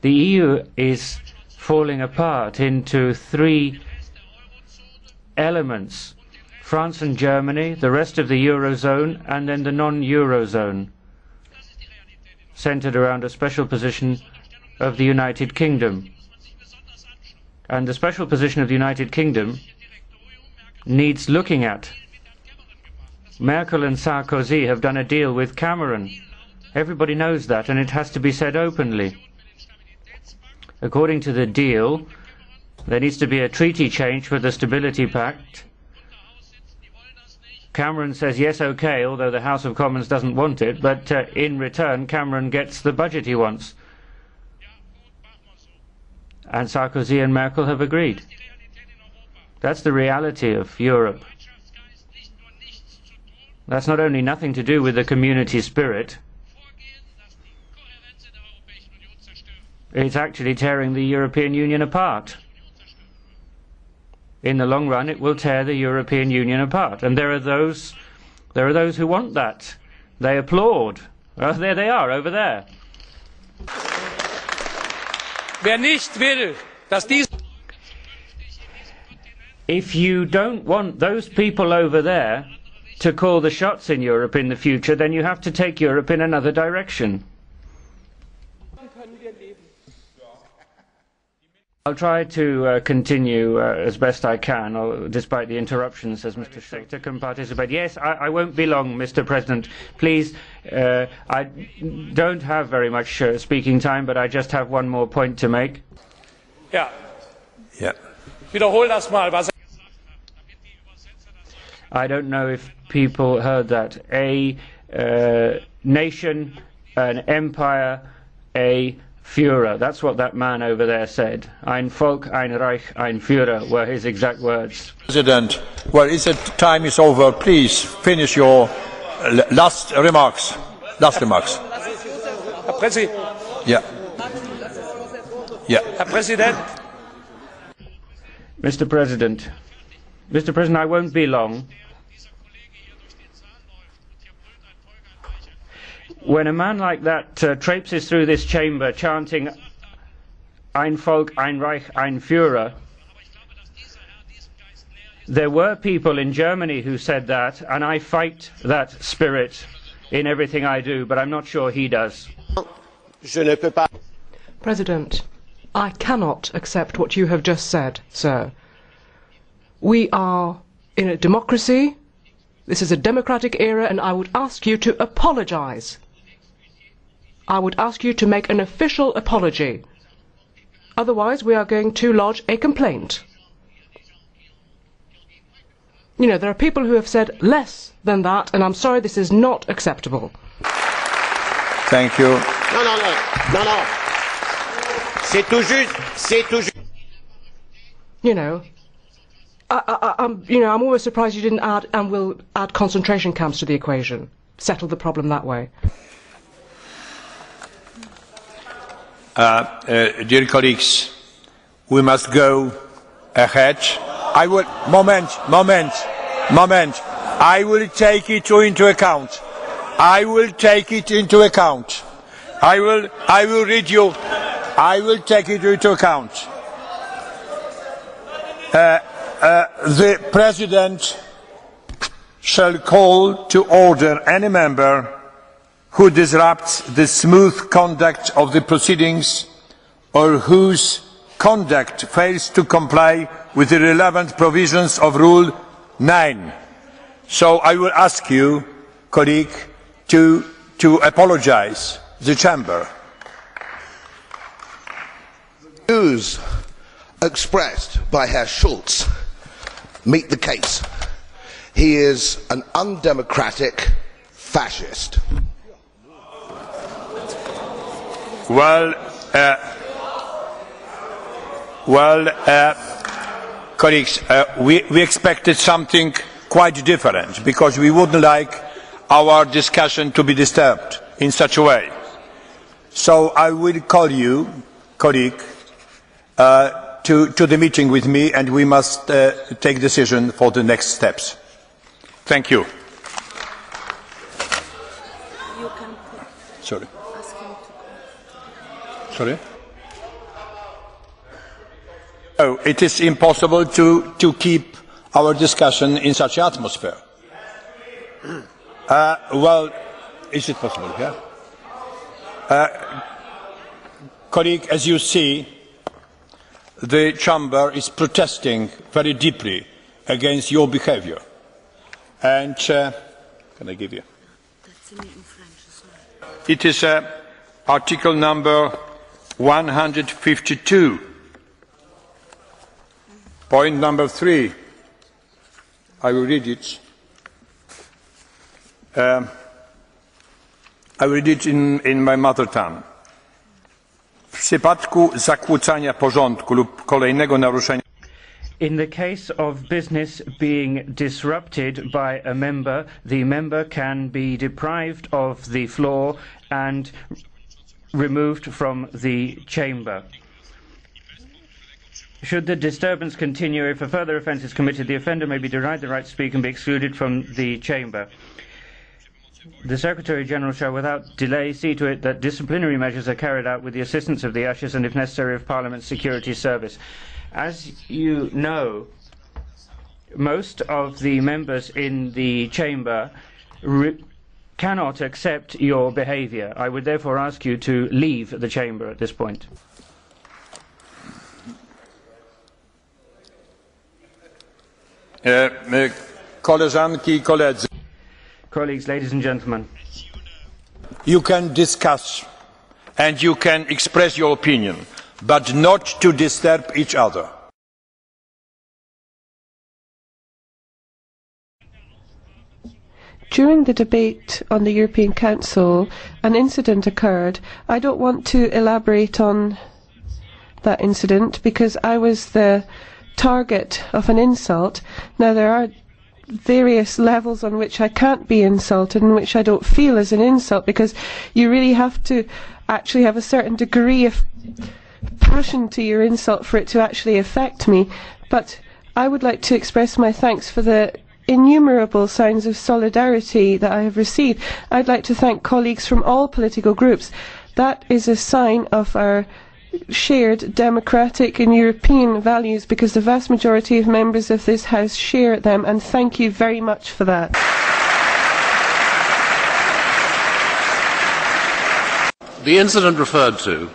The EU is falling apart into three elements: France and Germany, the rest of the Eurozone, and then the non-Eurozone, centered around a special position of the United Kingdom. And the special position of the United Kingdom needs looking at. Merkel and Sarkozy have done a deal with Cameron. Everybody knows that, and it has to be said openly. According to the deal, there needs to be a treaty change for the Stability Pact. Cameron says yes, okay, although the House of Commons doesn't want it, but in return Cameron gets the budget he wants. And Sarkozy and Merkel have agreed. That's the reality of Europe. That's not only nothing to do with the community spirit, it's actually tearing the European Union apart. In the long run, it will tear the European Union apart. And there are those who want that. They applaud. Oh, there they are, over there. Wer nicht will, dass dies If you don't want those people over there to call the shots in Europe in the future, then you have to take Europe in another direction. I'll try to continue as best I can, despite the interruptions, as Mr. Schechter can participate. Yes, I won't be long, Mr. President. Please, I don't have very much speaking time, but I just have one more point to make. Ja. Yeah. Wiederhol das mal, was I don't know if people heard that. A nation, an empire, a Führer. That's what that man over there said. Ein Volk, ein Reich, ein Führer were his exact words. President, well, time is over. Please finish your last remarks. Last remarks. Herr Präsident. Yeah. Yeah. Herr Präsident. Mr. President, I won't be long. When a man like that traipses through this chamber chanting Ein Volk, ein Reich, ein Führer, there were people in Germany who said that, and I fight that spirit in everything I do, but I'm not sure he does. President, I cannot accept what you have just said, sir. We are in a democracy. This is a democratic era, and I would ask you to apologise. I would ask you to make an official apology. Otherwise, we are going to lodge a complaint. You know, there are people who have said less than that, and I'm sorry, this is not acceptable. Thank you. Non. C'est tout juste. You know, I'm always surprised you didn't add and will add concentration camps to the equation. Settle the problem that way. Dear colleagues, we must go ahead. I will moment. I will take it into account. I will take it into account. I will read you. I will take it into account. The President shall call to order any member who disrupts the smooth conduct of the proceedings or whose conduct fails to comply with the relevant provisions of Rule 9. So I will ask you, colleague, to apologise to the Chamber. Views expressed by Herr Schulz meet the case. He is an undemocratic fascist. Colleagues, we expected something quite different because we wouldn't like our discussion to be disturbed in such a way. So I will call you, colleague, to the meeting with me, and we must take decision for the next steps. Thank you. Sorry. Sorry? So it is impossible to keep our discussion in such an atmosphere. Well, is it possible here? Colleague, as you see, the chamber is protesting very deeply against your behavior. And can I give you? It is article number 152, point number 3. I will read it. I will read it in my mother tongue. W przypadku zakłócania porządku lub kolejnego naruszenia. In the case of business being disrupted by a member, the member can be deprived of the floor and removed from the chamber. Should the disturbance continue, if a further offence is committed, the offender may be denied the right to speak and be excluded from the chamber. The Secretary-General shall without delay see to it that disciplinary measures are carried out with the assistance of the ushers and, if necessary, of Parliament's security service. As you know, most of the members in the chamber cannot accept your behaviour. I would therefore ask you to leave the chamber at this point. Koleżanki I koledzy. Colleagues, ladies and gentlemen. You can discuss and you can express your opinion, but not to disturb each other. During the debate on the European Council, an incident occurred. I don't want to elaborate on that incident because I was the target of an insult. Now, there are various levels on which I can't be insulted and which I don't feel as an insult, because you really have to actually have a certain degree of passion to your insult for it to actually affect me. But I would like to express my thanks for the innumerable signs of solidarity that I have received. I'd like to thank colleagues from all political groups. That is a sign of our shared democratic and European values, because the vast majority of members of this House share them, and thank you very much for that. The incident referred to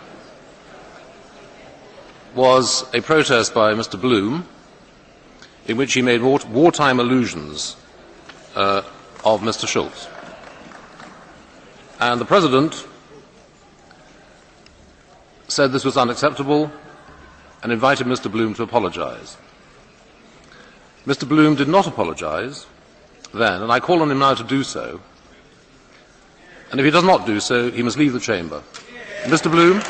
was a protest by Mr. Bloom in which he made wartime allusions of Mr. Schulz. And the President said this was unacceptable and invited Mr. Bloom to apologise. Mr. Bloom did not apologise then, and I call on him now to do so. And if he does not do so, he must leave the chamber. Mr. Bloom.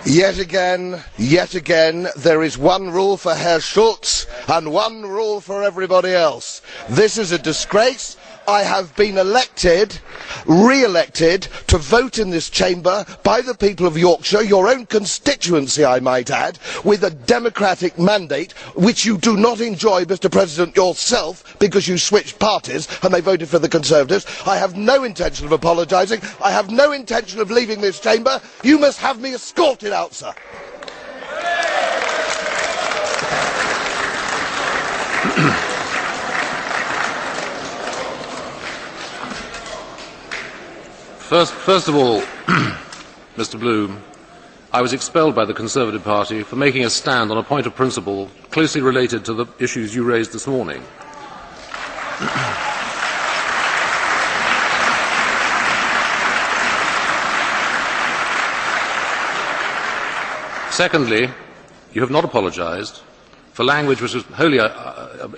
Yet again, there is one rule for Herr Schulz and one rule for everybody else. This is a disgrace. I have been re-elected to vote in this chamber by the people of Yorkshire, your own constituency I might add, with a democratic mandate which you do not enjoy, Mr. President, yourself, because you switched parties and they voted for the Conservatives. I have no intention of apologising. I have no intention of leaving this chamber. You must have me escorted out, sir. First of all, Mr. Bloom, I was expelled by the Conservative Party for making a stand on a point of principle closely related to the issues you raised this morning. Secondly, you have not apologised for language which is wholly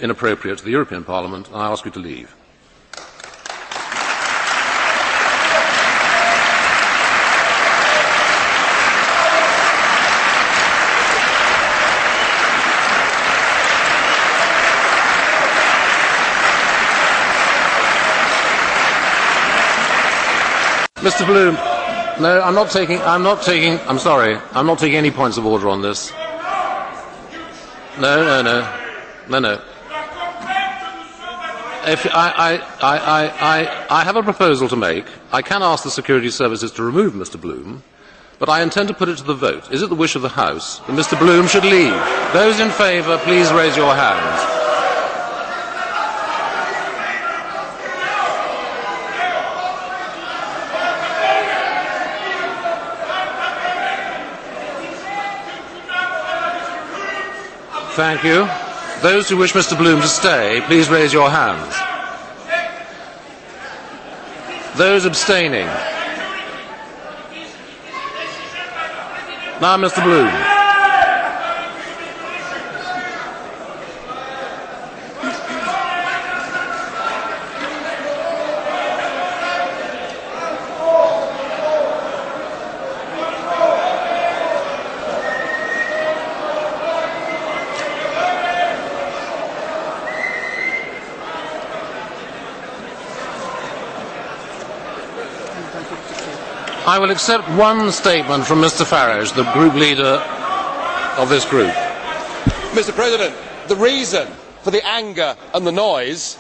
inappropriate to the European Parliament, and I ask you to leave. Mr. Bloom, no, I'm not taking any points of order on this. No. If I have a proposal to make. I can ask the security services to remove Mr. Bloom, but I intend to put it to the vote. Is it the wish of the House that Mr. Bloom should leave? Those in favour, please raise your hands. Thank you. Those who wish Mr. Bloom to stay, please raise your hands. Those abstaining. Now, Mr. Bloom. I will accept one statement from Mr. Farage, the group leader of this group. Mr. President, the reason for the anger and the noise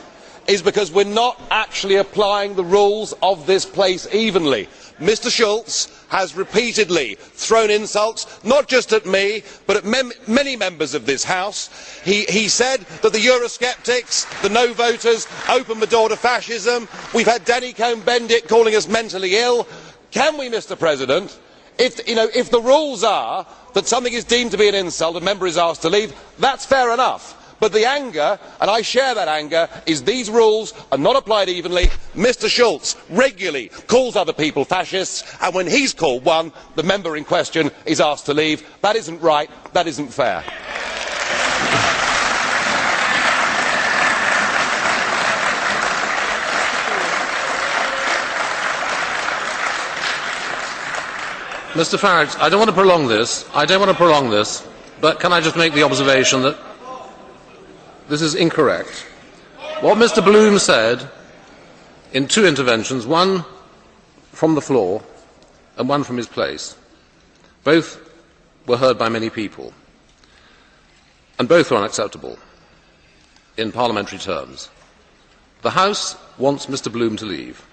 is because we're not actually applying the rules of this place evenly. Mr. Schulz has repeatedly thrown insults, not just at me, but at many members of this House. He said that the Eurosceptics, the no voters, opened the door to fascism. We've had Danny Cohn-Bendit calling us mentally ill. Can we, Mr. President, if the rules are that something is deemed to be an insult, a member is asked to leave, that's fair enough. But the anger, and I share that anger, is these rules are not applied evenly. Mr. Schulz regularly calls other people fascists, and when he's called one, the member in question is asked to leave. That isn't right. That isn't fair. Mr. Farage, I don't want to prolong this, but can I just make the observation that this is incorrect. What Mr. Bloom said in two interventions, one from the floor and one from his place, both were heard by many people, and both were unacceptable in parliamentary terms. The House wants Mr. Bloom to leave.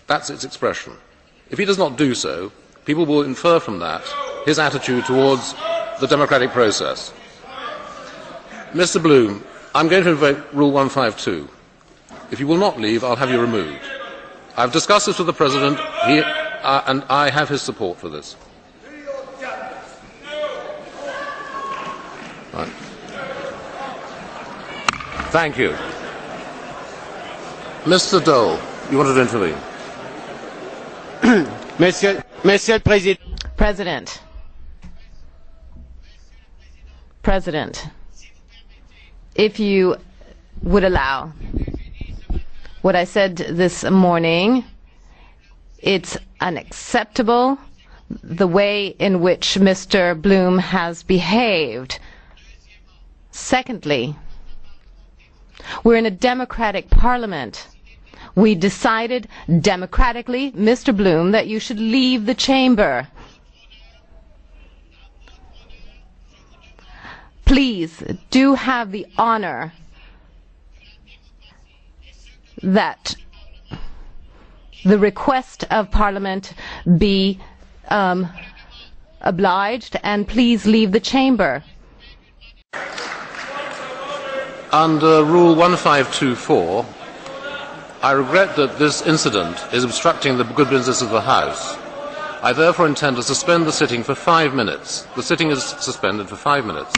That's its expression. If he does not do so, people will infer from that his attitude towards the democratic process. Mr. Bloom, I'm going to invoke Rule 152. If you will not leave, I'll have you removed. I've discussed this with the President, and I have his support for this. Right. Thank you. Mr. Dole, you wanted to intervene. Monsieur le Président. President, if you would allow what I said this morning, it's unacceptable the way in which Mr. Bloom has behaved. Secondly, we're in a democratic parliament. We decided democratically, Mr. Bloom, that you should leave the chamber. Please do have the honor that the request of Parliament be obliged, and please leave the chamber. Under Rule 1524, I regret that this incident is obstructing the good business of the House. I therefore intend to suspend the sitting for 5 minutes. The sitting is suspended for 5 minutes.